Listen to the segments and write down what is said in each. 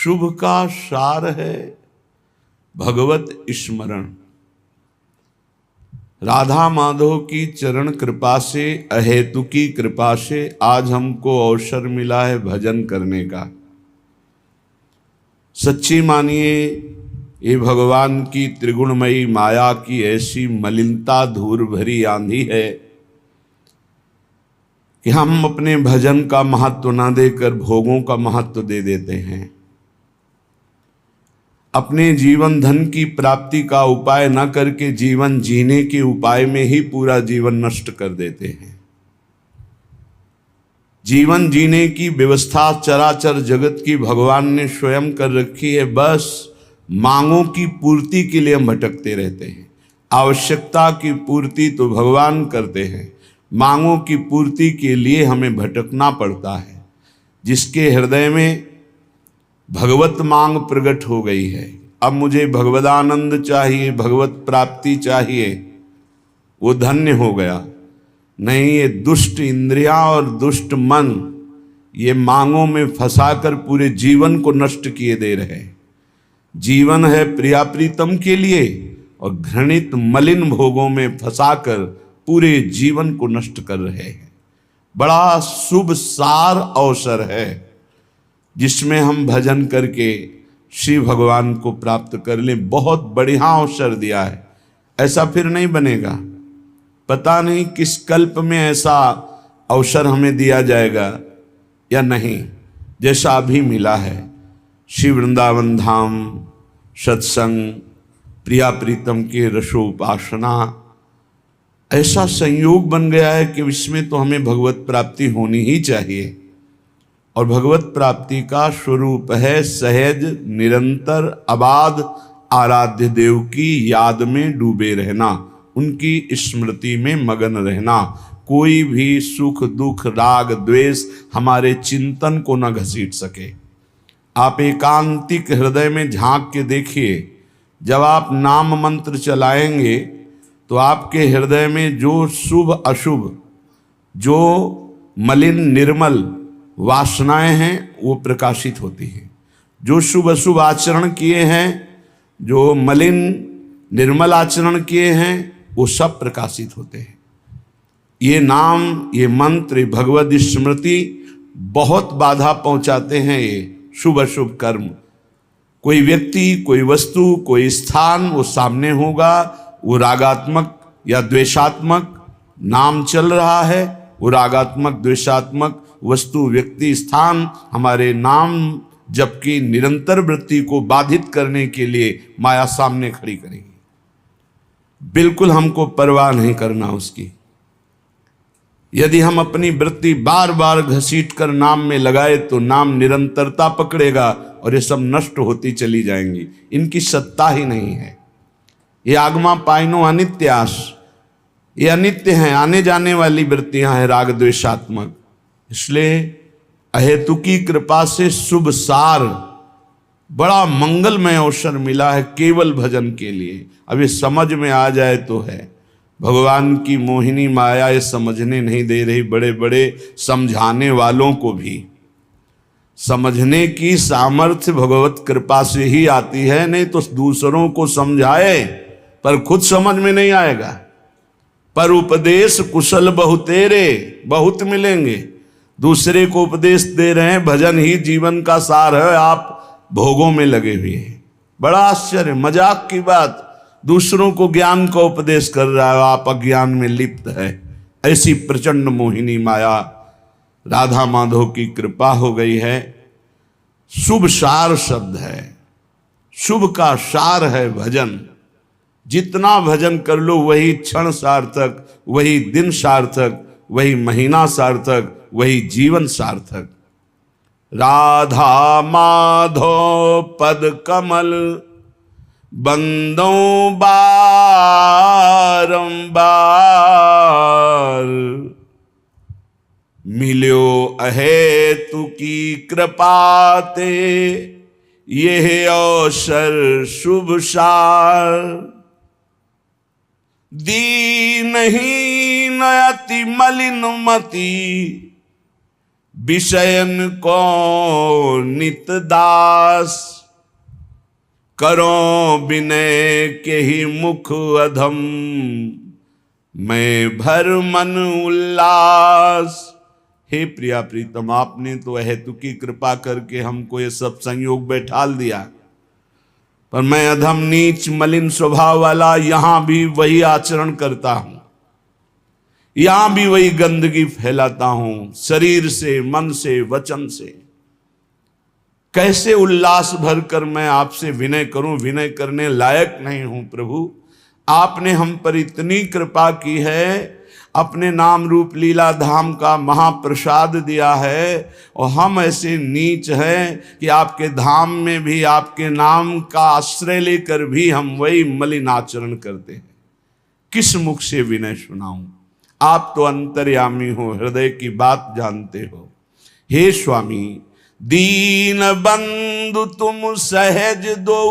शुभ का सार है भगवत स्मरण। राधा माधव की चरण कृपा से, अहेतु की कृपा से आज हमको अवसर मिला है भजन करने का। सच्ची मानिए, ये भगवान की त्रिगुणमयी माया की ऐसी मलिनता धूल भरी आंधी है कि हम अपने भजन का महत्व ना देकर भोगों का महत्व दे देते हैं। अपने जीवन धन की प्राप्ति का उपाय न करके जीवन जीने के उपाय में ही पूरा जीवन नष्ट कर देते हैं। जीवन जीने की व्यवस्था चराचर जगत की भगवान ने स्वयं कर रखी है। बस मांगों की पूर्ति के लिए हम भटकते रहते हैं। आवश्यकता की पूर्ति तो भगवान करते हैं, मांगों की पूर्ति के लिए हमें भटकना पड़ता है। जिसके हृदय में भगवत मांग प्रकट हो गई है, अब मुझे भगवदानंद चाहिए, भगवत प्राप्ति चाहिए, वो धन्य हो गया। नहीं, ये दुष्ट इंद्रियां और दुष्ट मन ये मांगों में फंसाकर पूरे जीवन को नष्ट किए दे रहे हैं। जीवन है प्रिया प्रीतम के लिए और घृणित मलिन भोगों में फंसाकर पूरे जीवन को नष्ट कर रहे हैं। बड़ा शुभ सार अवसर है जिसमें हम भजन करके श्री भगवान को प्राप्त कर लें। बहुत बढ़िया अवसर दिया है, ऐसा फिर नहीं बनेगा। पता नहीं किस कल्प में ऐसा अवसर हमें दिया जाएगा या नहीं, जैसा अभी मिला है। श्री वृंदावन धाम सत्संग, प्रिया प्रीतम के रसोपासना, ऐसा संयोग बन गया है कि इसमें तो हमें भगवत प्राप्ति होनी ही चाहिए। और भगवत प्राप्ति का स्वरूप है सहज निरंतर अबाध आराध्य देव की याद में डूबे रहना, उनकी स्मृति में मगन रहना। कोई भी सुख दुख राग द्वेष हमारे चिंतन को न घसीट सके। आप एकांतिक हृदय में झांक के देखिए, जब आप नाम मंत्र चलाएंगे तो आपके हृदय में जो शुभ अशुभ, जो मलिन निर्मल वासनाएं हैं वो प्रकाशित होती हैं। जो शुभ अशुभ आचरण किए हैं, जो मलिन निर्मल आचरण किए हैं, वो सब प्रकाशित होते हैं। ये नाम, ये मंत्र, ये भगवद स्मृति बहुत बाधा पहुंचाते हैं ये शुभ अशुभ कर्म। कोई व्यक्ति, कोई वस्तु, कोई स्थान वो सामने होगा, वो रागात्मक या द्वेषात्मक नाम चल रहा है, वो रागात्मक द्वेषात्मक वस्तु व्यक्ति स्थान हमारे नाम जबकि निरंतर वृत्ति को बाधित करने के लिए माया सामने खड़ी करेगी। बिल्कुल हमको परवाह नहीं करना उसकी। यदि हम अपनी वृत्ति बार बार घसीट कर नाम में लगाए तो नाम निरंतरता पकड़ेगा और ये सब नष्ट होती चली जाएंगी। इनकी सत्ता ही नहीं है। ये आगमा पाइनो अनित्यास, ये अनित्य हैं, आने जाने वाली वृत्तियां हैं राग द्वेषात्मक। इसलिए अहेतु की कृपा से शुभ सार, बड़ा मंगलमय अवसर मिला है केवल भजन के लिए। अब ये समझ में आ जाए तो है। भगवान की मोहिनी माया ये समझने नहीं दे रही। बड़े बड़े समझाने वालों को भी समझने की सामर्थ्य भगवत कृपा से ही आती है, नहीं तो दूसरों को समझाए पर खुद समझ में नहीं आएगा। पर उपदेश कुशल बहुतेरे, बहुत मिलेंगे। दूसरे को उपदेश दे रहे हैं, भजन ही जीवन का सार है, आप भोगों में लगे हुए हैं। बड़ा आश्चर्य, मजाक की बात, दूसरों को ज्ञान का उपदेश कर रहा है, आप अज्ञान में लिप्त है। ऐसी प्रचंड मोहिनी माया राधा माधव की कृपा हो गई है। शुभ सार शब्द है, शुभ का सार है भजन। जितना भजन कर लो वही क्षण सार्थक, वही दिन सार्थक, वही महीना सार्थक, वही जीवन सार्थक। राधा माधव पद कमल बंदों बारंबार, मिल्यो अहेतु की कृपा ते यह अवसर शुभ सार। दीनहीन अति मलिन मति विषयन को नित दास, करो विनय के ही मुख अधम, मैं भर मन उल्लास। हे प्रिया प्रीतम, आपने तो अहेतुकी कृपा करके हमको ये सब संयोग बैठाल दिया, पर मैं अधम नीच मलिन स्वभाव वाला यहां भी वही आचरण करता हूं, यहां भी वही गंदगी फैलाता हूं, शरीर से, मन से, वचन से। कैसे उल्लास भरकर मैं आपसे विनय करूं? विनय करने लायक नहीं हूं प्रभु। आपने हम पर इतनी कृपा की है, अपने नाम रूप लीला धाम का महाप्रसाद दिया है, और हम ऐसे नीच हैं कि आपके धाम में भी आपके नाम का आश्रय लेकर भी हम वही मलिन आचरण करते हैं। किस मुख से विनय सुनाऊं? आप तो अंतर्यामी हो, हृदय की बात जानते हो। हे स्वामी, दीन बंधु तुम सहज दो,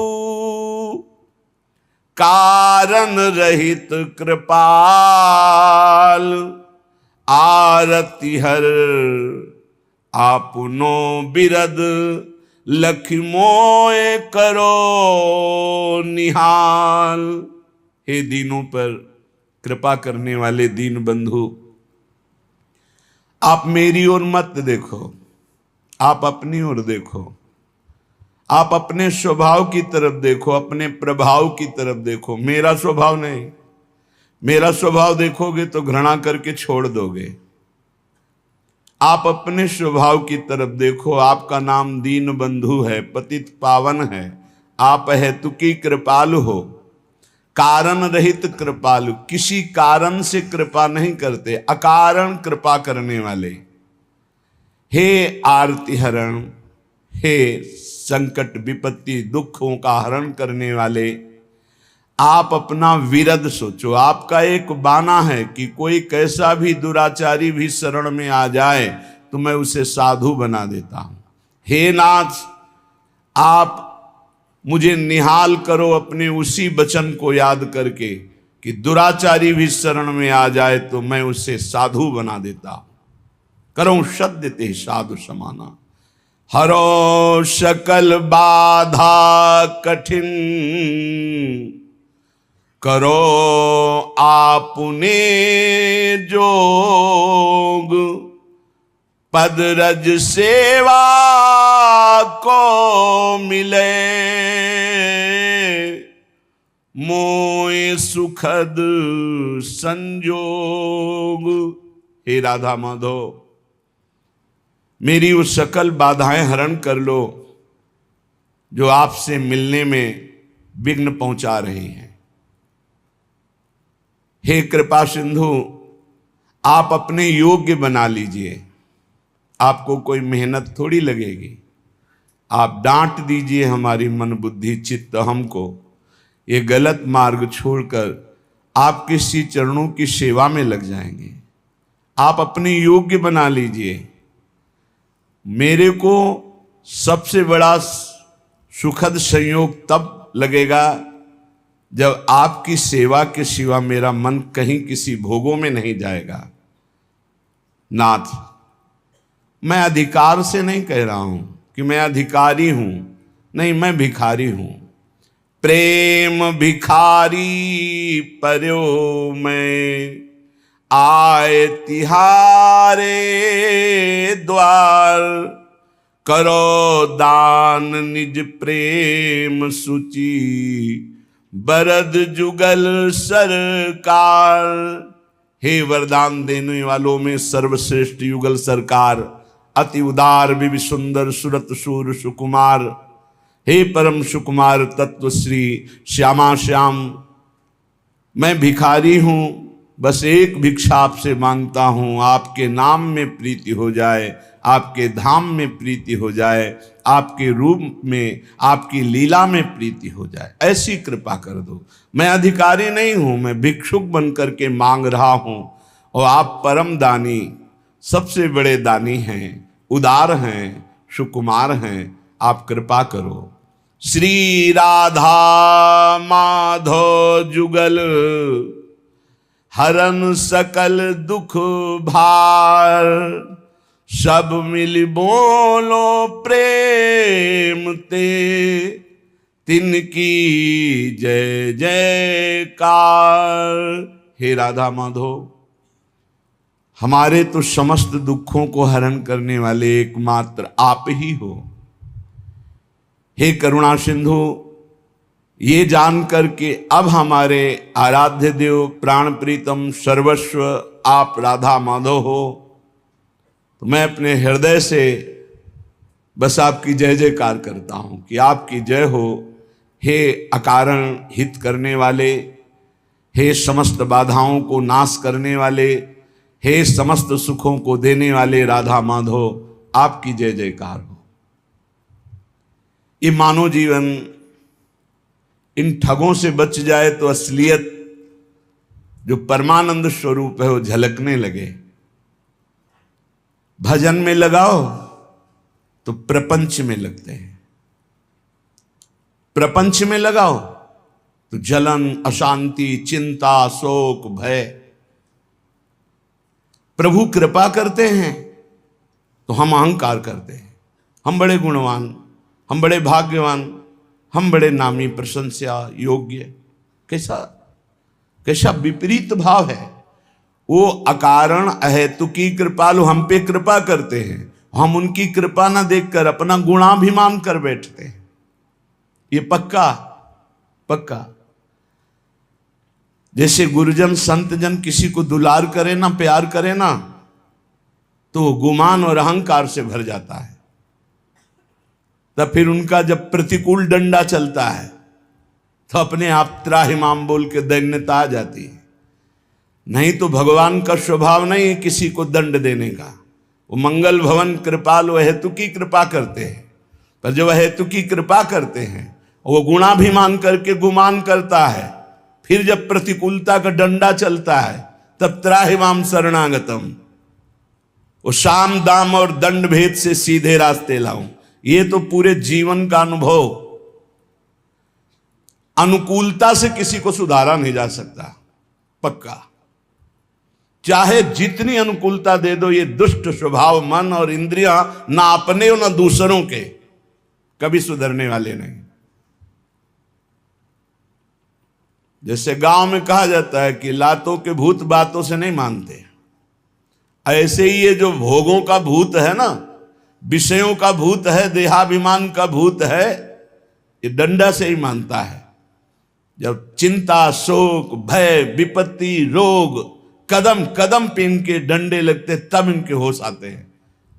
कारण रहित कृपाल, आरती हर आपनो बिरद, लखि मोय करो निहाल। हे दीनों पर कृपा करने वाले दीन बंधु, आप मेरी ओर मत देखो, आप अपनी ओर देखो। आप अपने स्वभाव की तरफ देखो, अपने प्रभाव की तरफ देखो, मेरा स्वभाव नहीं। मेरा स्वभाव देखोगे तो घृणा करके छोड़ दोगे। आप अपने स्वभाव की तरफ देखो। आपका नाम दीन बंधु है, पतित पावन है। आप हेतुकी कृपालु हो, कारण रहित कृपालु। किसी कारण से कृपा नहीं करते, अकारण कृपा करने वाले। हे आरती हरण, हे संकट विपत्ति दुखों का हरण करने वाले, आप अपना विरद सोचो। आपका एक बाना है कि कोई कैसा भी दुराचारी भी शरण में आ जाए तो मैं उसे साधु बना देता हूं। हे नाथ, आप मुझे निहाल करो अपने उसी वचन को याद करके कि दुराचारी भी शरण में आ जाए तो मैं उसे साधु बना देता हूं। करो सद्य ते साधु समाना, हरो सकल बाधा कठिन, करो आपने जोग, पद रज सेवा को मिले, मोय सुखद संजोग। हे राधा माधव, मेरी वो सकल बाधाएं हरण कर लो जो आपसे मिलने में विघ्न पहुंचा रही हैं। हे कृपा सिंधु, आप अपने योग्य बना लीजिए। आपको कोई मेहनत थोड़ी लगेगी। आप डांट दीजिए हमारी मन बुद्धि चित्त हमको, ये गलत मार्ग छोड़कर आपके श्री चरणों की सेवा में लग जाएंगे। आप अपने योग्य बना लीजिए। मेरे को सबसे बड़ा सुखद संयोग तब लगेगा जब आपकी सेवा के सिवा मेरा मन कहीं किसी भोगों में नहीं जाएगा। नाथ, मैं अधिकार से नहीं कह रहा हूं कि मैं अधिकारी हूं, नहीं, मैं भिखारी हूं। प्रेम भिखारी पर्यो मैं, आए तिहारे द्वार, करो दान निज प्रेम सूची, बरद जुगल सरकार। हे वरदान देने वालों में सर्वश्रेष्ठ युगल सरकार, अति उदार विवि सुंदर सुरत सूर सुकुमार, हे परम सुकुमार तत्व श्री श्यामा श्याम, मैं भिखारी हूं। बस एक भिक्षा आपसे मांगता हूं, आपके नाम में प्रीति हो जाए, आपके धाम में प्रीति हो जाए, आपके रूप में, आपकी लीला में प्रीति हो जाए। ऐसी कृपा कर दो। मैं अधिकारी नहीं हूं, मैं भिक्षुक बन करके मांग रहा हूं, और आप परम दानी, सबसे बड़े दानी हैं, उदार हैं, सुकुमार हैं। आप कृपा करो। श्री राधा माधव जुगल, हरन सकल दुख भार, सब मिल बोलो प्रेम ते, तिनकी जय जयकार। हे राधा माधव, हमारे तो समस्त दुखों को हरण करने वाले एकमात्र आप ही हो। हे करुणा सिंधु, ये जान करके अब हमारे आराध्य देव प्राण प्रीतम सर्वस्व आप राधा माधव हो, तो मैं अपने हृदय से बस आपकी जय जयकार करता हूं कि आपकी जय हो। हे अकारण हित करने वाले, हे समस्त बाधाओं को नाश करने वाले, हे समस्त सुखों को देने वाले राधा माधव, आपकी जय जयकार हो। ये मानव जीवन इन ठगों से बच जाए तो असलियत जो परमानंद स्वरूप है वो झलकने लगे। भजन में लगाओ तो प्रपंच में लगते हैं, प्रपंच में लगाओ तो जलन, अशांति, चिंता, शोक, भय। प्रभु कृपा करते हैं तो हम अहंकार करते हैं, हम बड़े गुणवान, हम बड़े भाग्यवान, हम बड़े नामी प्रशंसा योग्य। कैसा कैसा विपरीत भाव है। वो अकारण अहेतुकी कृपालु हम पे कृपा करते हैं, हम उनकी कृपा ना देखकर अपना गुणाभिमान कर बैठते हैं। ये पक्का पक्का। जैसे गुरुजन संतजन किसी को दुलार करे ना, प्यार करे ना, तो वो गुमान और अहंकार से भर जाता है। तब फिर उनका जब प्रतिकूल डंडा चलता है तो अपने आप त्राहिमाम बोल के दैन्यता आ जाती है। नहीं तो भगवान का स्वभाव नहीं है किसी को दंड देने का। वो मंगल भवन कृपालु हेतु की कृपा करते हैं, पर जब हेतु की कृपा करते हैं वो गुणाभिमान करके गुमान करता है। फिर जब प्रतिकूलता का डंडा चलता है तब त्राहिमाम शरणागतम, वो साम दाम और दंड भेद से सीधे रास्ते लाऊं। ये तो पूरे जीवन का अनुभव। अनुकूलता से किसी को सुधारा नहीं जा सकता, पक्का। चाहे जितनी अनुकूलता दे दो, ये दुष्ट स्वभाव मन और इंद्रियां ना अपने और ना दूसरों के कभी सुधरने वाले नहीं। जैसे गांव में कहा जाता है कि लातों के भूत बातों से नहीं मानते, ऐसे ही ये जो भोगों का भूत है ना, विषयों का भूत है, देहाभिमान का भूत है, ये डंडा से ही मानता है। जब चिंता, शोक, भय, विपत्ति, रोग कदम कदम पे इनके डंडे लगते तब इनके होश आते हैं।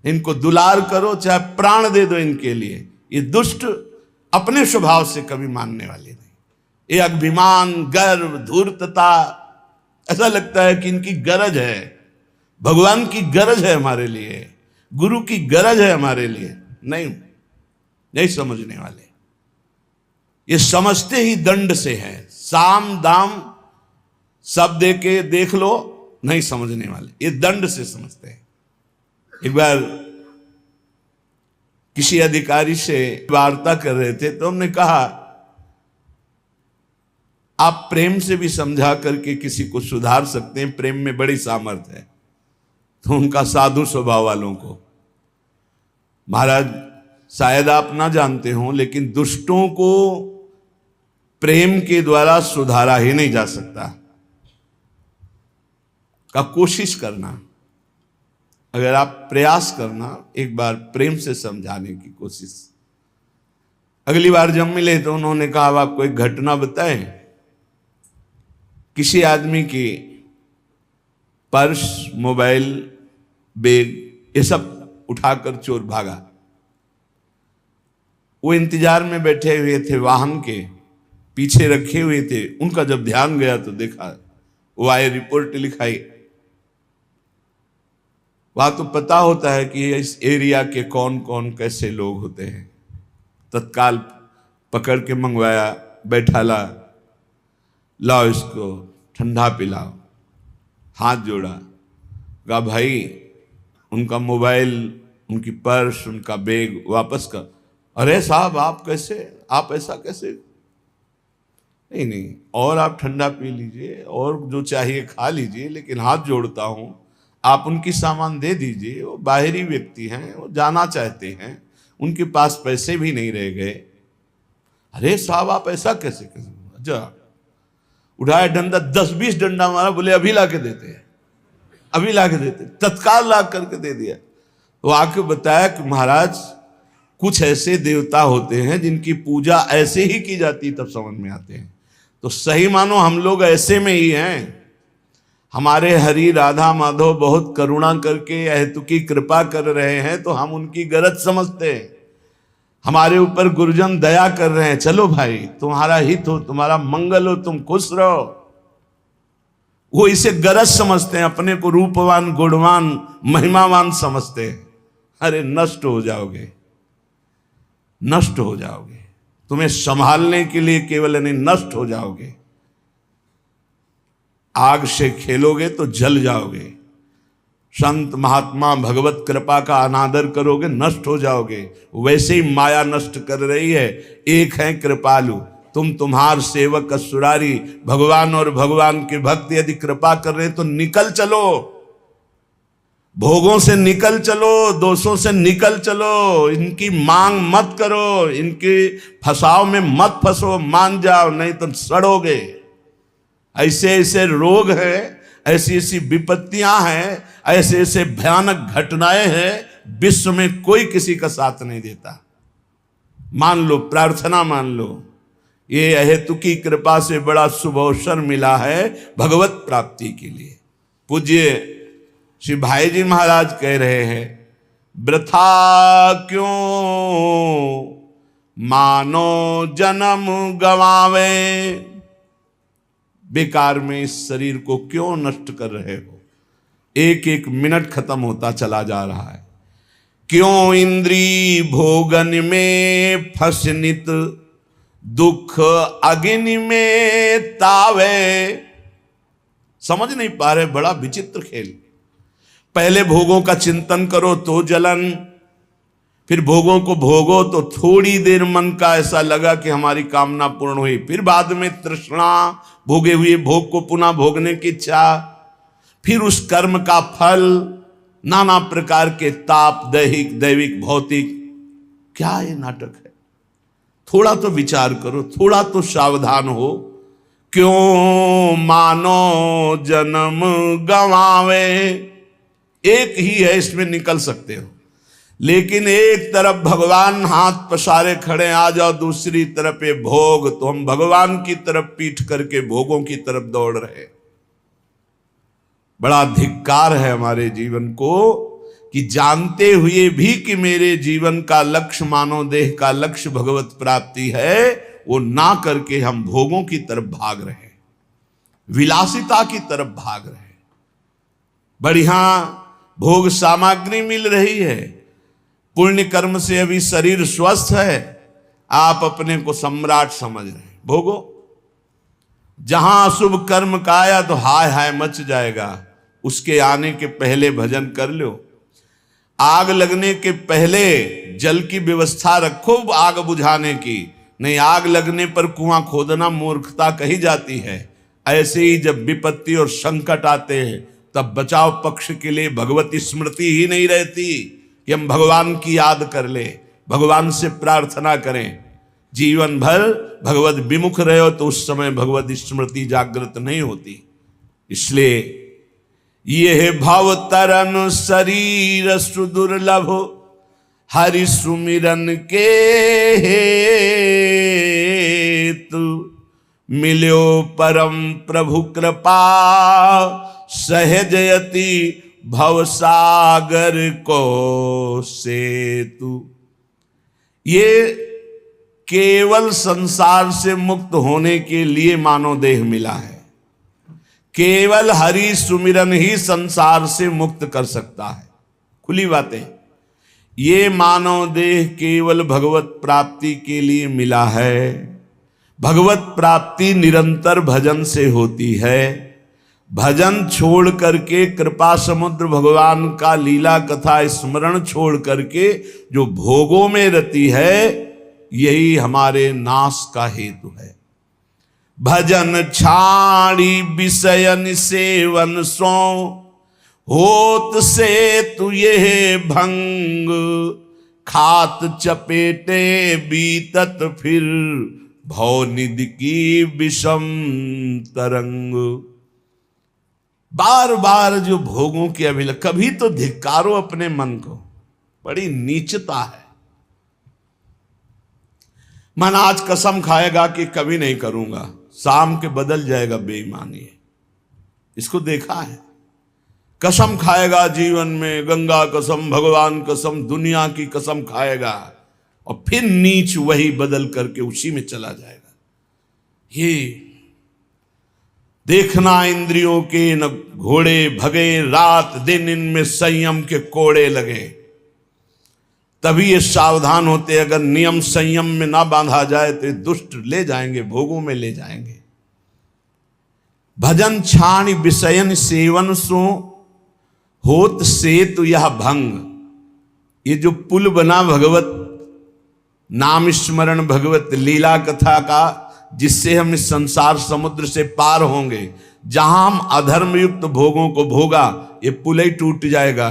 इनको दुलार करो, चाहे प्राण दे दो इनके लिए, ये दुष्ट अपने स्वभाव से कभी मानने वाले नहीं। ये अभिमान, गर्व, धूर्तता, ऐसा लगता है कि इनकी गरज है, भगवान की गरज है हमारे लिए, गुरु की गरज है हमारे लिए। नहीं समझने वाले। ये समझते ही दंड से है, साम दाम सब दे के देख लो, नहीं समझने वाले, ये दंड से समझते हैं। एक बार किसी अधिकारी से वार्ता कर रहे थे तो हमने कहा आप प्रेम से भी समझा करके किसी को सुधार सकते हैं, प्रेम में बड़ी सामर्थ्य है। तो उनका साधु स्वभाव वालों को, महाराज शायद आप ना जानते हो लेकिन दुष्टों को प्रेम के द्वारा सुधारा ही नहीं जा सकता। का कोशिश करना, अगर आप प्रयास करना, एक बार प्रेम से समझाने की कोशिश। अगली बार जब मिले तो उन्होंने कहा अब आपको एक घटना बताएं। किसी आदमी की पर्स, मोबाइल, बैग ये सब उठाकर चोर भागा। वो इंतजार में बैठे हुए थे, वाहन के पीछे रखे हुए थे। उनका जब ध्यान गया तो देखा वो आए, रिपोर्ट लिखाई। वहां तो पता होता है कि इस एरिया के कौन कौन कैसे लोग होते हैं। तत्काल पकड़ के मंगवाया, बैठा ला, लाओ इसको ठंडा पिलाओ। हाथ जोड़ा, कहा भाई उनका मोबाइल, उनकी पर्स, उनका बैग वापस कर। अरे साहब आप कैसे, आप ऐसा कैसे? नहीं, और आप ठंडा पी लीजिए और जो चाहिए खा लीजिए, लेकिन हाथ जोड़ता हूं आप उनकी सामान दे दीजिए, वो बाहरी व्यक्ति हैं, वो जाना चाहते हैं, उनके पास पैसे भी नहीं रह गए। अरे साहब आप ऐसा कैसे कैसे? अच्छा, उठाया डंडा, 10-20 डंडा मारा, बोले अभी ला के देते हैं, अभी ला के देते, तत्काल ला करके दे दिया। तो आके बताया कि महाराज कुछ ऐसे देवता होते हैं जिनकी पूजा ऐसे ही की जाती, तब समझ में आते हैं। तो सही मानो हम लोग ऐसे में ही हैं। हमारे हरि राधा माधव बहुत करुणा करके अहेतुकी कृपा कर रहे हैं तो हम उनकी गरज समझते हैं। हमारे ऊपर गुरुजन दया कर रहे हैं, चलो भाई तुम्हारा हित हो, तुम्हारा मंगल हो, तुम खुश रहो, वो इसे गरज समझते हैं, अपने को रूपवान गुणवान महिमावान समझते हैं। अरे नष्ट हो जाओगे, नष्ट हो जाओगे। तुम्हें संभालने के लिए केवल नहीं, नष्ट हो जाओगे। आग से खेलोगे तो जल जाओगे। संत महात्मा भगवत कृपा का अनादर करोगे, नष्ट हो जाओगे। वैसे ही माया नष्ट कर रही है। एक है कृपालु, तुम तुम्हार सेवक असुरारी, भगवान और भगवान के भक्त यदि कृपा कर रहे तो निकल चलो, भोगों से निकल चलो, दोषों से निकल चलो, इनकी मांग मत करो, इनके फसाव में मत फंसो, मान जाओ, नहीं तो सड़ोगे। ऐसे ऐसे रोग हैं, ऐसी ऐसी विपत्तियां हैं, ऐसे ऐसे भयानक घटनाएं हैं, विश्व में कोई किसी का साथ नहीं देता। मान लो, प्रार्थना मान लो, ये अहेतुकी कृपा से बड़ा शुभ अवसर मिला है भगवत प्राप्ति के लिए। पूज्य श्री भाई जी महाराज कह रहे हैं, वृथा क्यों मानो जन्म गवावे, बेकार में इस शरीर को क्यों नष्ट कर रहे हो? एक एक मिनट खत्म होता चला जा रहा है। क्यों इंद्री भोगन में फसनित, दुख अग्नि में तावे। समझ नहीं पा रहे, बड़ा विचित्र खेल। पहले भोगों का चिंतन करो तो जलन, फिर भोगों को भोगो तो थोड़ी देर मन का ऐसा लगा कि हमारी कामना पूर्ण हुई, फिर बाद में तृष्णा, भोगे हुए भोग को पुनः भोगने की इच्छा, फिर उस कर्म का फल, नाना प्रकार के ताप, दैहिक दैविक भौतिक। क्या ये नाटक है? थोड़ा तो विचार करो, थोड़ा तो सावधान हो। क्यों मानो जन्म गवावे, एक ही है, इसमें निकल सकते हो। लेकिन एक तरफ भगवान हाथ पसारे खड़े, आ जाओ, दूसरी तरफ ये भोग, तो हम भगवान की तरफ पीठ करके भोगों की तरफ दौड़ रहे। बड़ा धिक्कार है हमारे जीवन को कि जानते हुए भी कि मेरे जीवन का लक्ष्य, मानव देह का लक्ष्य भगवत प्राप्ति है, वो ना करके हम भोगों की तरफ भाग रहे, विलासिता की तरफ भाग रहे। बढ़िया भोग सामग्री मिल रही है, पुण्य कर्म से अभी शरीर स्वस्थ है, आप अपने को सम्राट समझ रहे हैं। भोगो, जहां अशुभ कर्म का आया तो हाय हाय मच जाएगा, उसके आने के पहले भजन कर लो। आग लगने के पहले जल की व्यवस्था रखो आग बुझाने की, नहीं आग लगने पर कुआं खोदना मूर्खता कही जाती है। ऐसे ही जब विपत्ति और संकट आते हैं तब बचाव पक्ष के लिए भगवती स्मृति ही नहीं रहती कि हम भगवान की याद कर ले, भगवान से प्रार्थना करें। जीवन भर भगवत विमुख रहे हो तो उस समय भगवत स्मृति जागृत नहीं होती। इसलिए ये भव तरन शरीर सुदुर्लभ, हरि सुमिरन के हेतु, मिल्यो परम प्रभु कृपा, सहजयति भवसागर को सेतु। ये केवल संसार से मुक्त होने के लिए मानव देह मिला है। केवल हरि सुमिरन ही संसार से मुक्त कर सकता है। खुली बातें, ये मानव देह केवल भगवत प्राप्ति के लिए मिला है। भगवत प्राप्ति निरंतर भजन से होती है। भजन छोड़ करके, कृपा समुद्र भगवान का लीला कथा स्मरण छोड़ करके जो भोगों में रति है, यही हमारे नाश का हेतु है। भजन छाड़ी विषयन सेवन सो, होत से तु ये भंग, खात चपेटे बीतत फिर, भवनिधि की विषम तरंग। बार बार जो भोगों की अभिलाषा, कभी तो धिक्कारो अपने मन को, बड़ी नीचता है। मन आज कसम खाएगा कि कभी नहीं करूंगा, शाम के बदल जाएगा बेईमानी। इसको देखा है, कसम खाएगा जीवन में, गंगा कसम, भगवान कसम, दुनिया की कसम खाएगा, और फिर नीच वही बदल करके उसी में चला जाएगा। ये देखना इंद्रियों के न घोड़े भगे, रात दिन इनमें संयम के कोड़े लगे। तभी ये सावधान होते, अगर नियम संयम में ना बांधा जाए तो दुष्ट ले जाएंगे, भोगों में ले जाएंगे। भजन छाण विषयन सेवन सो, होत सेतु यह भंग। ये जो पुल बना भगवत नाम स्मरण, भगवत लीला कथा का, जिससे हम इस संसार समुद्र से पार होंगे, जहां हम अधर्म युक्त भोगों को भोगा, ये पुल ही टूट जाएगा।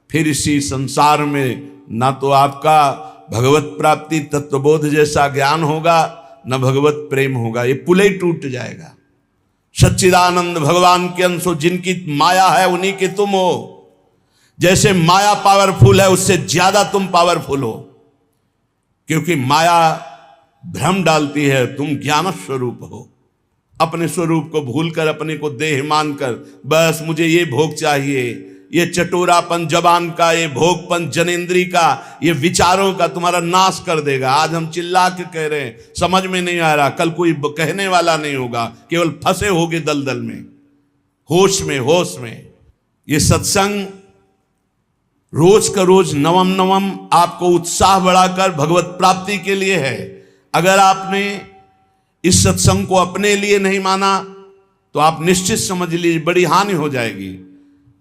फिर इसी संसार में ना तो आपका भगवत प्राप्ति तत्वबोध जैसा ज्ञान होगा, न भगवत प्रेम होगा, ये पुल ही टूट जाएगा। सच्चिदानंद भगवान के अंश हो, जिनकी माया है उन्हीं के तुम हो। जैसे माया पावरफुल है, उससे ज्यादा तुम पावरफुल हो, क्योंकि माया भ्रम डालती है, तुम ज्ञान स्वरूप हो। अपने स्वरूप को भूलकर, अपने को देह मानकर, बस मुझे ये भोग चाहिए, ये चटोरापन जबान का, ये भोगपन जनेंद्री का, ये विचारों का तुम्हारा नाश कर देगा। आज हम चिल्ला के कह रहे हैं, समझ में नहीं आ रहा, कल कोई कहने वाला नहीं होगा, केवल फंसे होगे दलदल में, होश में, होश में। ये सत्संग रोज का रोज नवम नवम आपको उत्साह बढ़ाकर भगवत प्राप्ति के लिए है। अगर आपने इस सत्संग को अपने लिए नहीं माना तो आप निश्चित समझ लीजिए बड़ी हानि हो जाएगी।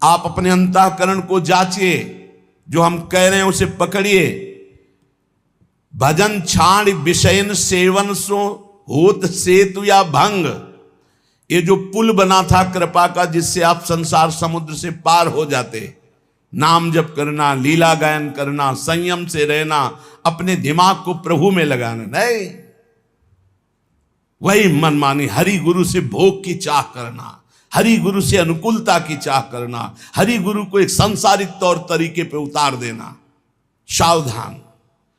आप अपने अंतःकरण को जांचिए, जो हम कह रहे हैं उसे पकड़िए। भजन छाण विषयन सेवन सो, होत सेतु या भंग। ये जो पुल बना था कृपा का, जिससे आप संसार समुद्र से पार हो जाते, नाम जप करना, लीला गायन करना, संयम से रहना, अपने दिमाग को प्रभु में लगाना, नहीं वही मनमानी हरि गुरु से भोग की चाह करना, हरि गुरु से अनुकूलता की चाह करना, हरि गुरु को एक सांसारिक तौर तरीके पे उतार देना। सावधान,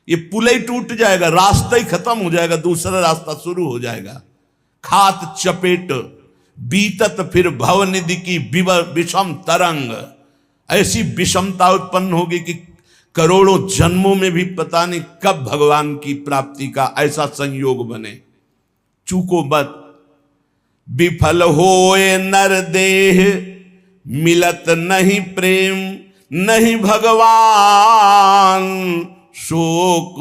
ये पुल ही टूट जाएगा, रास्ता ही खत्म हो जाएगा, दूसरा रास्ता शुरू हो जाएगा। खात चपेट बीतत फिर भवनिधि की विषम तरंग। ऐसी विषमता उत्पन्न होगी कि करोड़ों जन्मों में भी पता नहीं कब भगवान की प्राप्ति का ऐसा संयोग बने। चूको मत, विफल होए नर देह, मिलत नहीं प्रेम नहीं भगवान, शोक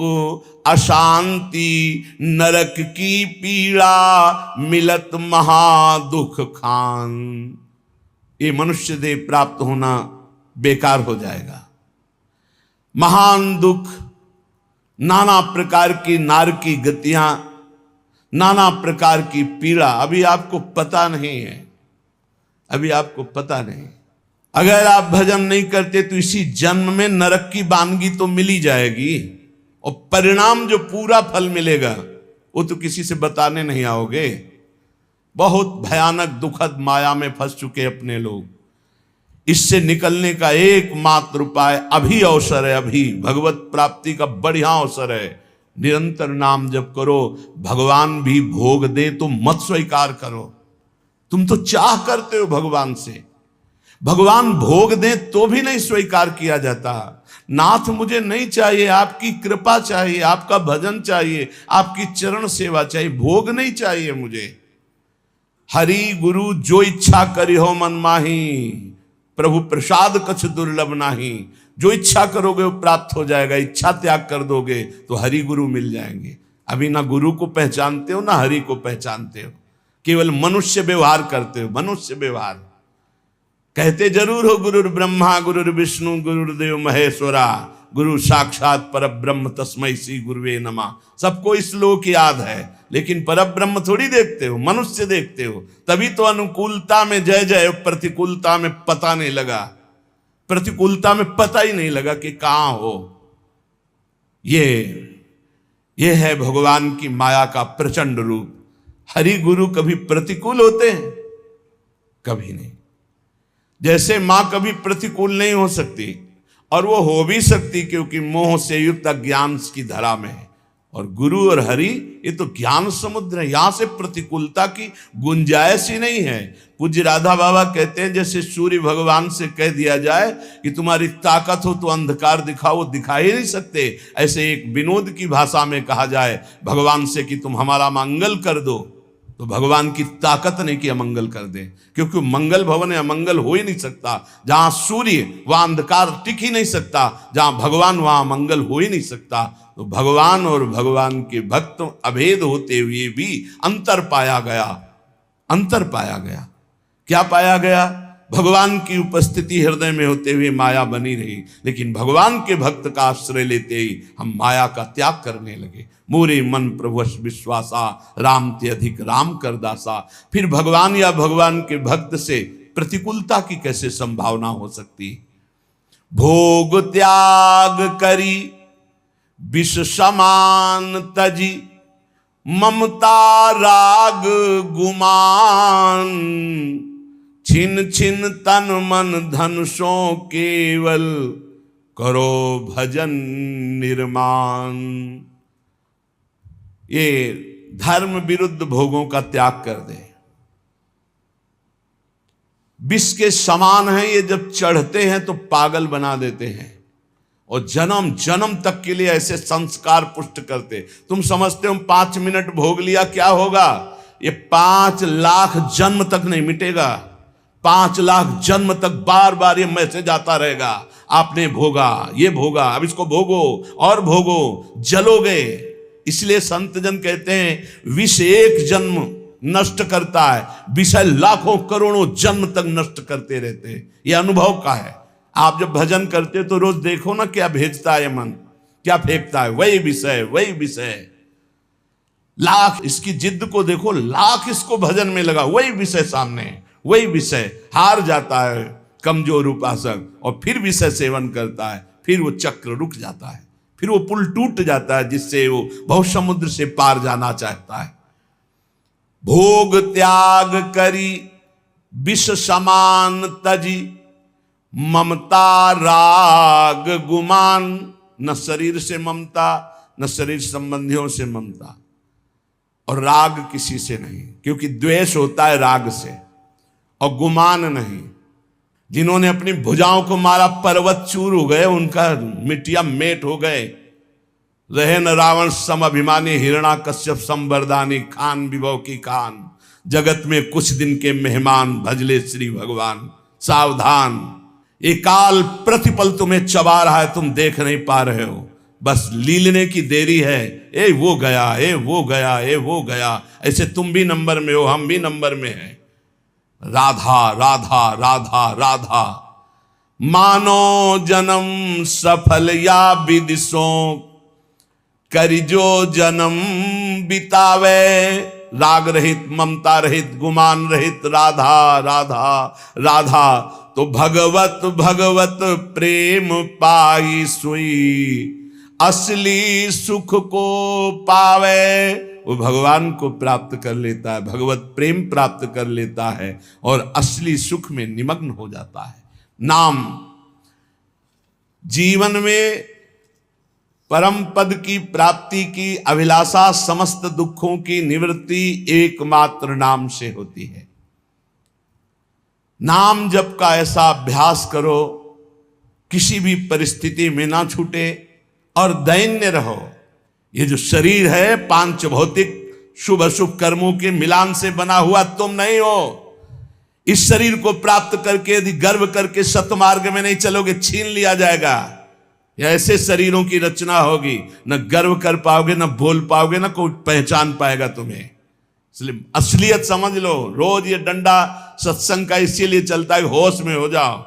अशांति नरक की पीड़ा, मिलत महा दुख खान। ये मनुष्य देह प्राप्त होना बेकार हो जाएगा। महान दुख, नाना प्रकार की नार की गतियां, नाना प्रकार की पीड़ा अभी आपको पता नहीं है, अभी आपको पता नहीं। अगर आप भजन नहीं करते तो इसी जन्म में नरक की वानगी तो मिली जाएगी, और परिणाम जो पूरा फल मिलेगा वो तो किसी से बताने नहीं आओगे। बहुत भयानक दुखद माया में फंस चुके अपने लोग। इससे निकलने का एकमात्र उपाय अभी अवसर है, अभी भगवत प्राप्ति का बढ़िया अवसर है। निरंतर नाम जप करो, भगवान भी भोग दे तो मत स्वीकार करो। तुम तो चाह करते हो भगवान से, भगवान भोग दे तो भी नहीं स्वीकार किया जाता। नाथ मुझे नहीं चाहिए, आपकी कृपा चाहिए, आपका भजन चाहिए, आपकी चरण सेवा चाहिए, भोग नहीं चाहिए मुझे। हरि गुरु जो इच्छा करी हो मन माही, प्रभु प्रसाद कछ दुर्लभ नाही। जो इच्छा करोगे वो प्राप्त हो जाएगा, इच्छा त्याग कर दोगे तो हरि गुरु मिल जाएंगे। अभी ना गुरु को पहचानते हो ना हरि को पहचानते हो, केवल मनुष्य व्यवहार करते हो, मनुष्य व्यवहार। कहते जरूर हो गुरुर ब्रह्मा गुरुर विष्णु गुरुर्देव महेश्वरा, गुरु साक्षात पर ब्रह्म तस्मै श्री गुरुवे नमः। सबको श्लोक याद है, लेकिन पर ब्रह्म थोड़ी देखते हो, मनुष्य देखते हो। तभी तो अनुकूलता में जय जय, प्रतिकूलता में पता नहीं लगा। प्रतिकूलता में पता ही नहीं लगा कि कहां हो। ये है भगवान की माया का प्रचंड रूप। हरि गुरु कभी प्रतिकूल होते हैं? कभी नहीं। जैसे मां कभी प्रतिकूल नहीं हो सकती, और वो हो भी सकती क्योंकि मोह से युक्त अज्ञान की धरा में है। और गुरु और हरि ये तो ज्ञान समुद्र है, यहां से प्रतिकूलता की गुंजाइश ही नहीं है। पूज्य राधा बाबा कहते हैं जैसे सूर्य भगवान से कह दिया जाए कि तुम्हारी ताकत हो तो अंधकार दिखाओ, वो दिखा ही नहीं सकते। ऐसे एक विनोद की भाषा में कहा जाए भगवान से कि तुम हमारा मंगल कर दो, तो भगवान की ताकत नहीं कि अमंगल कर दे, क्योंकि मंगल भवन है, अमंगल हो ही नहीं सकता। जहां सूर्य वहां अंधकार टिक ही नहीं सकता, जहां भगवान वहां मंगल हो ही नहीं सकता। तो भगवान और भगवान के भक्त अभेद होते हुए भी अंतर पाया गया। अंतर पाया गया। क्या पाया गया? भगवान की उपस्थिति हृदय में होते हुए माया बनी रही, लेकिन भगवान के भक्त का आश्रय लेते ही हम माया का त्याग करने लगे। मोरे मन प्रभुष विश्वासा, राम ते अधिक राम कर दासा। फिर भगवान या भगवान के भक्त से प्रतिकूलता की कैसे संभावना हो सकती? भोग त्याग करी विष समान तजी, ममता राग गुमान। छिन छिन तन मन धन सो केवल, करो भजन निर्माण। ये धर्म विरुद्ध भोगों का त्याग कर दे। विष के समान है ये, जब चढ़ते हैं तो पागल बना देते हैं और जन्म जन्म तक के लिए ऐसे संस्कार पुष्ट करते। तुम समझते हो 5 मिनट भोग लिया क्या होगा? ये 5 लाख जन्म तक नहीं मिटेगा। 5 लाख जन्म तक बार बार ये मैसेज आता रहेगा, आपने भोगा, ये भोगा, अब इसको भोगो और भोगो, जलोगे। इसलिए संत जन कहते हैं विष एक जन्म नष्ट करता है, विषय लाखों करोड़ों जन्म तक नष्ट करते रहते हैं। ये अनुभव का है। आप जब भजन करते तो रोज देखो ना क्या भेजता है मन, क्या फेंकता है, वही विषय वही विषय। लाख इसकी जिद को देखो, लाख इसको भजन में लगा, वही विषय सामने, वही विषय। हार जाता है कमजोर उपासक और फिर विषय सेवन करता है, फिर वो चक्र रुक जाता है, फिर वो पुल टूट जाता है जिससे वो बहुत समुद्र से पार जाना चाहता है। भोग त्याग करी विष समान तजी, ममता राग गुमान। न शरीर से ममता, न शरीर संबंधियों से ममता, और राग किसी से नहीं, क्योंकि द्वेष होता है राग से, और गुमान नहीं। जिन्होंने अपनी भुजाओं को मारा पर्वत चूर हो गए, उनका मिट्टिया मेट हो गए। रहे न रावण सम अभिमानी, हिरणा कश्यप संबरदानी, खान विभव की खान। जगत में कुछ दिन के मेहमान, भजले श्री भगवान। सावधान, ये काल प्रतिपल तुम्हें चबा रहा है, तुम देख नहीं पा रहे हो, बस लीलने की देरी है। ए वो गया, ए वो गया, ए वो गया। ऐसे तुम भी नंबर में हो, हम भी नंबर में हैं। राधा राधा राधा राधा, मानो जन्म सफल या विदिशो, करि जो जन्म बितावे। राग रहित, ममता रहित, गुमान रहित राधा राधा राधा, तो भगवत भगवत प्रेम पाई सुई, असली सुख को पावे। वो भगवान को प्राप्त कर लेता है, भगवत प्रेम प्राप्त कर लेता है और असली सुख में निमग्न हो जाता है। नाम जीवन में परम पद की प्राप्ति की अभिलाषा, समस्त दुखों की निवृत्ति एकमात्र नाम से होती है। नाम जप का ऐसा अभ्यास करो किसी भी परिस्थिति में ना छूटे और दैन्य रहो। ये जो शरीर है पांच भौतिक शुभ अशुभ कर्मों के मिलान से बना हुआ तुम नहीं हो। इस शरीर को प्राप्त करके यदि गर्व करके सतमार्ग में नहीं चलोगे, छीन लिया जाएगा। या ऐसे शरीरों की रचना होगी, न गर्व कर पाओगे, न बोल पाओगे, न कोई पहचान पाएगा तुम्हें। इसलिए असलियत समझ लो। रोज ये डंडा सत्संग का इसीलिए चलता है, होश में हो जाओ।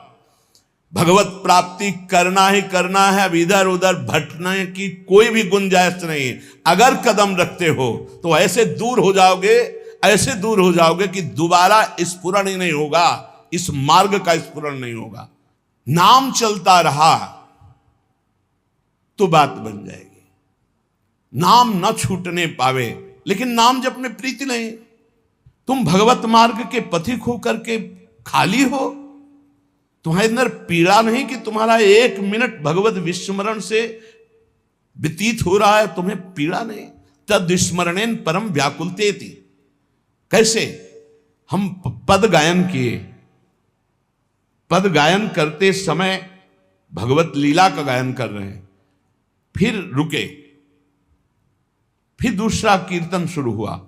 भगवत प्राप्ति करना ही करना है, अब इधर उधर भटकने की कोई भी गुंजाइश नहीं। अगर कदम रखते हो तो ऐसे दूर हो जाओगे, ऐसे दूर हो जाओगे कि दोबारा स्फुरण ही नहीं होगा, इस मार्ग का स्फुरण नहीं होगा। नाम चलता रहा तो बात बन जाएगी। नाम न छूटने पावे, लेकिन नाम जब में प्रीति नहीं। तुम भगवत मार्ग के पथिक हो करके खाली हो, तुम्हारे अंदर पीड़ा नहीं कि तुम्हारा 1 मिनट भगवत विस्मरण से व्यतीत हो रहा है, तुम्हें पीड़ा नहीं। तद स्मरणेन परम व्याकुलते थी। कैसे? हम पद गायन किए, पद गायन करते समय भगवत लीला का गायन कर रहे हैं, फिर रुके, फिर दूसरा कीर्तन शुरू हुआ,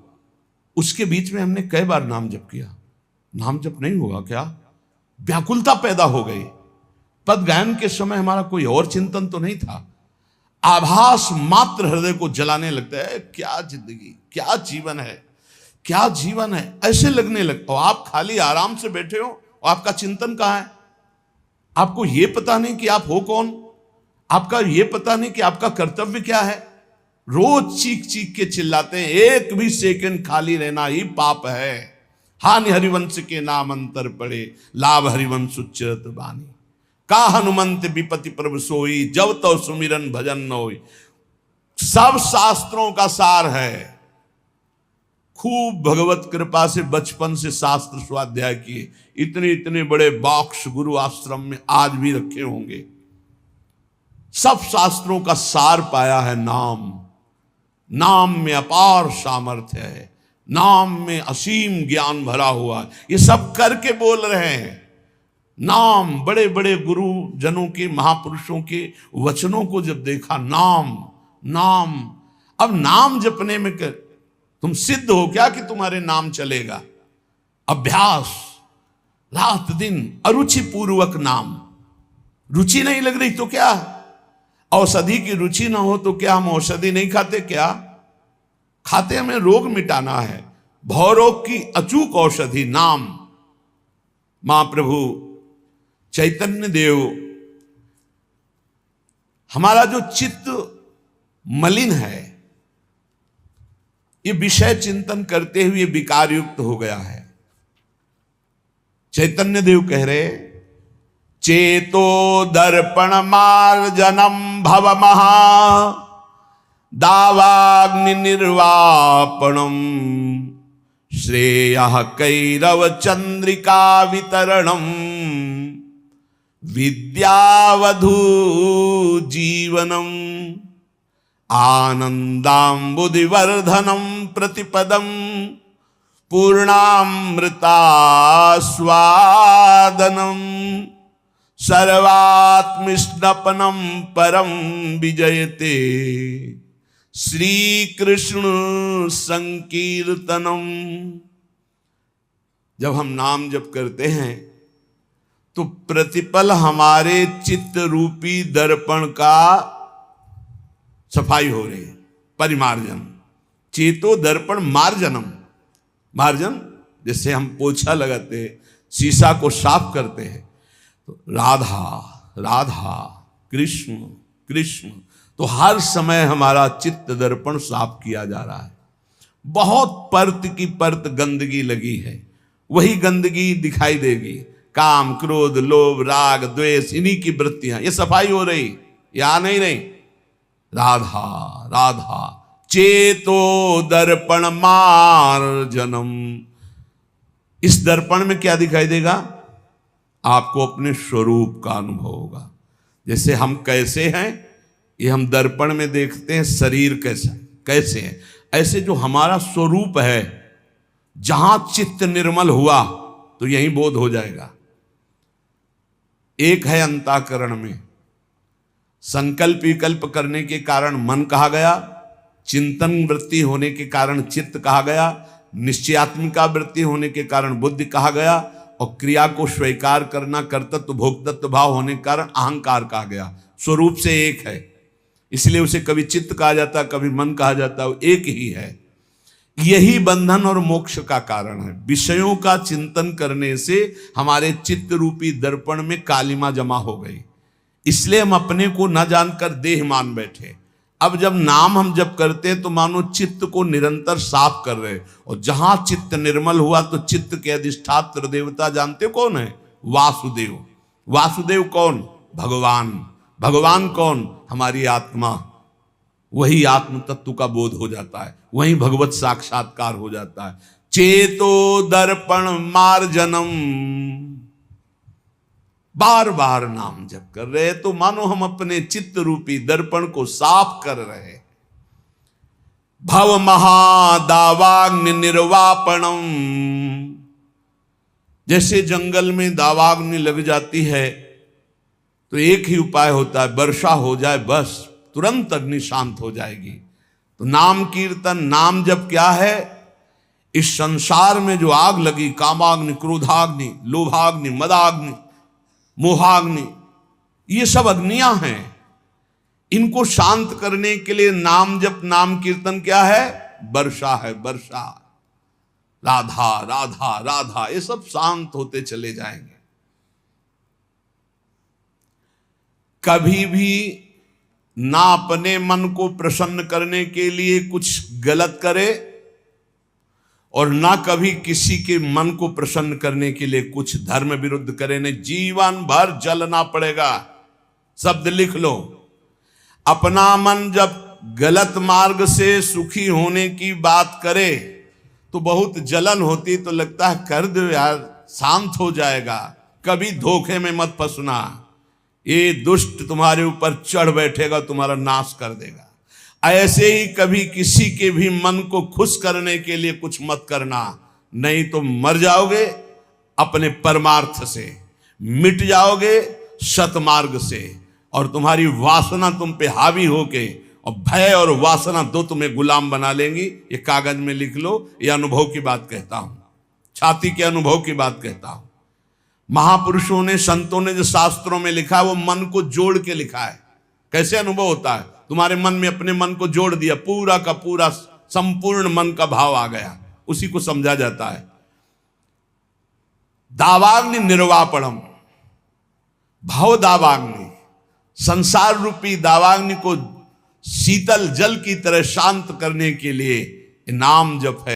उसके बीच में हमने कई बार नाम जप किया। नाम जप नहीं होगा क्या? व्याकुलता पैदा हो गई। पद गायन के समय हमारा कोई और चिंतन तो नहीं था, आभास मात्र हृदय को जलाने लगता है। क्या जिंदगी, क्या जीवन है, क्या जीवन है, ऐसे लगने लगता। और आप खाली आराम से बैठे हो और आपका चिंतन कहां है? आपको यह पता नहीं कि आप हो कौन, आपका यह पता नहीं कि आपका कर्तव्य क्या है। रोज चीख चीख के चिल्लाते हैं, 1 भी सेकंड खाली रहना ही पाप है। हानि हरिवंश के नाम अंतर पड़े, लाभ हरिवंश उच्चरत बानी। का हनुमंत विपति प्रभु सोई, जब तो सुमिरन भजन न होई। सब शास्त्रों का सार है। खूब भगवत कृपा से बचपन से शास्त्र स्वाध्याय किए, इतने इतने बड़े बॉक्स गुरु आश्रम में आज भी रखे होंगे। सब शास्त्रों का सार पाया है नाम। नाम में अपार सामर्थ्य है, नाम में असीम ज्ञान भरा हुआ है। ये सब करके बोल रहे हैं। नाम, बड़े बड़े गुरु जनों के, महापुरुषों के वचनों को जब देखा, नाम नाम। अब नाम जपने में तुम सिद्ध हो क्या कि तुम्हारे नाम चलेगा? अभ्यास, रात दिन अरुचि पूर्वक नाम। रुचि नहीं लग रही तो क्या? औषधि की रुचि ना हो तो क्या हम औषधि नहीं खाते? क्या खाते? हमें रोग मिटाना है। भवरोग की अचूक औषधि नाम। महाप्रभु चैतन्य देव, हमारा जो चित्त मलिन है, ये विषय चिंतन करते हुए विकार युक्त हो गया है। चैतन्य देव कह रहे, चेतो दर्पण मार्जनम भव महा दावाग्नि निर्वापणम श्रेयः कैरव चंद्रिका वितरणम विद्यावधू जीवनम आनंदाम्बुधिवर्धनम प्रतिपदम पूर्णामृतास्वादनम सर्वात्मस्नपनम परम विजयते श्री कृष्ण संकीर्तनम। जब हम नाम जप करते हैं तो प्रतिपल हमारे चित्त रूपी दर्पण का सफाई हो रही है, परिमार्जन। चेतो दर्पण मार्जनम। मार्जन जैसे हम पोछा लगाते हैं, शीशा को साफ करते हैं, तो राधा राधा कृष्ण कृष्ण, तो हर समय हमारा चित्त दर्पण साफ किया जा रहा है। बहुत परत की परत गंदगी लगी है, वही गंदगी दिखाई देगी। काम, क्रोध, लोभ, राग, द्वेष, इन्हीं की वृत्तियां, ये सफाई हो रही, या नहीं? राधा राधा चेतो दर्पण मार्जनम। इस दर्पण में क्या दिखाई देगा? आपको अपने स्वरूप का अनुभव होगा। जैसे हम कैसे हैं, ये हम दर्पण में देखते हैं, शरीर कैसे है, ऐसे जो हमारा स्वरूप है, जहां चित्त निर्मल हुआ तो यही बोध हो जाएगा। एक है अंतःकरण में, संकल्प विकल्प करने के कारण मन कहा गया, चिंतन वृत्ति होने के कारण चित्त कहा गया, निश्चयात्मिका वृत्ति होने के कारण बुद्धि कहा गया, और क्रिया को स्वीकार करना, कर्तृत्व भोक्तृत्व भाव होने के कारण अहंकार कहा गया। स्वरूप से एक है, इसलिए उसे कभी चित्त कहा जाता, कभी मन कहा जाता, वो एक ही है। यही बंधन और मोक्ष का कारण है। विषयों का चिंतन करने से हमारे चित्त रूपी दर्पण में कालिमा जमा हो गई, इसलिए हम अपने को न जानकर देह मान बैठे। अब जब नाम हम जब करते हैं तो मानो चित्त को निरंतर साफ कर रहे, और जहां चित्त निर्मल हुआ तो चित्त के अधिष्ठात्र देवता जानते कौन है? वासुदेव। वासुदेव कौन? भगवान। भगवान कौन? हमारी आत्मा। वही आत्म तत्व का बोध हो जाता है, वही भगवत साक्षात्कार हो जाता है। चेतो दर्पण मार्जनम, बार बार नाम जप कर रहे तो मानो हम अपने चित्त रूपी दर्पण को साफ कर रहे हैं। भव महादावाग्नि निर्वापणम, जैसे जंगल में दावाग्नि लग जाती है तो एक ही उपाय होता है, वर्षा हो जाए, बस तुरंत अग्नि शांत हो जाएगी। तो नाम कीर्तन, नाम जप क्या है? इस संसार में जो आग लगी, कामाग्नि, क्रोधाग्नि, लोभाग्नि, मदाग्नि, मोहाग्नि, ये सब अग्नियां हैं। इनको शांत करने के लिए नाम जप, नाम कीर्तन क्या है? वर्षा है, वर्षा। राधा राधा राधा, ये सब शांत होते चले जाएंगे। कभी भी ना अपने मन को प्रसन्न करने के लिए कुछ गलत करे और ना कभी किसी के मन को प्रसन्न करने के लिए कुछ धर्म विरुद्ध करे। नहीं, जीवन भर जलना पड़ेगा। शब्द लिख लो। अपना मन जब गलत मार्ग से सुखी होने की बात करे तो बहुत जलन होती, तो लगता है कर दो यार, शांत हो जाएगा। कभी धोखे में मत फंसना, ये दुष्ट तुम्हारे ऊपर चढ़ बैठेगा, तुम्हारा नाश कर देगा। ऐसे ही कभी किसी के भी मन को खुश करने के लिए कुछ मत करना, नहीं तो मर जाओगे अपने परमार्थ से, मिट जाओगे सतमार्ग से, और तुम्हारी वासना तुम पे हावी होके, और भय और वासना दो तुम्हें गुलाम बना लेंगी। ये कागज में लिख लो, ये अनुभव की बात कहता हूं, छाती के अनुभव की बात कहता हूं। महापुरुषों ने, संतों ने जो शास्त्रों में लिखा है वो मन को जोड़ के लिखा है। कैसे अनुभव होता है? तुम्हारे मन में अपने मन को जोड़ दिया, पूरा का पूरा संपूर्ण मन का भाव आ गया, उसी को समझा जाता है। दावाग्नि निर्वापणम, भव दावाग्नि, संसार रूपी दावाग्नि को शीतल जल की तरह शांत करने के लिए नाम जप है।